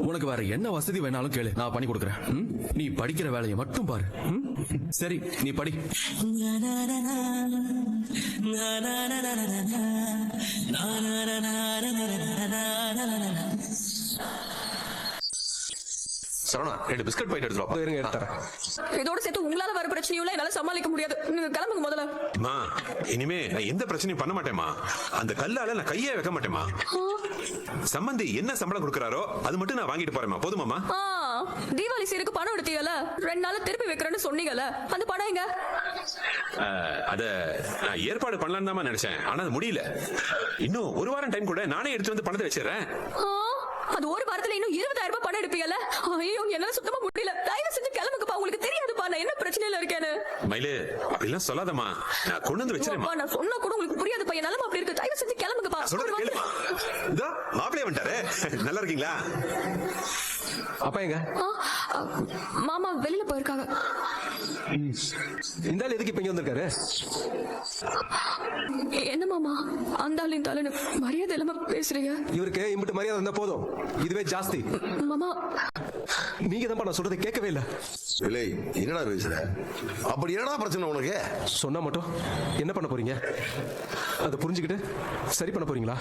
உனக்கு வேற என்ன வசதி வேணாலும் கேளு, நான் பண்ணி கொடுக்குறேன். நீ படிக்கிற வேலையை மட்டும் பாரு. சரி, நீ படி. சரவணா 2 பிஸ்கட் பாக்கெட் எடுத்துட்டு வா. இருங்க எடுத்துறேன். இதோட சேர்த்து உங்களால வர பிரச்சனையும் என்னால சமாளிக்க முடியாது. நீங்க கிளம்புங்க முதல்ல. அம்மா, இனிமே நான் எந்த பிரச்சனையும் பண்ண மாட்டேமா. அந்த கல்லால நான் கையே வைக்க மாட்டேமா. சம்பந்தி என்ன சம்பளம் கொடுக்கறாரோ அது மட்டும் நான் வாங்கிட்டு போறேமா. போதுமாமா? தீபாவளி சீருக்கு பணம் எடுத்தீங்கல, 2 நாள் திருப்பி வைக்கிறேன்னு சொன்னீங்கல, அந்த பணம் எங்க? அத நான் ஏற்பாடு பண்ணலாம்னு தான் நினைச்சேன். ஆனா அது முடியல. இன்னும் ஒரு வாரம் டைம் கூட நானே எடுத்து வந்து பணத்தை வச்சிடறேன். அது ஒரு வாரத்துல இன்னும் 20,000 ரூபாய் பணம் எடுப்பீங்கல்ல? ஐயோ, என்னால சுத்தமா முடியல. தயவு செஞ்சு கிளம்புங்கப்பா. உங்களுக்கு தெரியாதுப்பா நான் என்ன பிரச்சனையில இருக்கேன்னு. மயிலு, அப்படிலாம் சொல்லாதம்மா. நான் கொண்டு வந்து வச்சிரேன்மா. நான் சொன்னா கூட உங்களுக்கு புரியாதுப்பா. என் நிலைமை அப்படி இருக்கு. தயவு செஞ்சு கிளம்புங்கப்பா. சொல்றது கேளுமா. இதோ மாப்பிளைய வந்துட்டாரு. நல்லா இருக்கீங்களா? அப்பா எங்க? மாமா வெளியில போயிருக்காங்க. இந்த ஆள் எதுக்கு இப்ப இங்க வந்திருக்காரு? என்ன மாமா அந்த ஆள் இந்த ஆளுன்னு மரியாதை இல்லாம பேசுறீங்க? இவருக்கு இம்பிட்டு மரியாதை இருந்தா போதும், இதுவே ஜாஸ்தி. மாமா நீங்க தான் நான் சொல்றதை கேட்கவே இல்ல. இல்லை, என்னடா பேசுற? அப்படி என்னடா பிரச்சனை உனக்கு? சொன்னா மட்டும் என்ன பண்ண போறீங்க? அதை புரிஞ்சுக்கிட்டு சரி பண்ண போறீங்களா?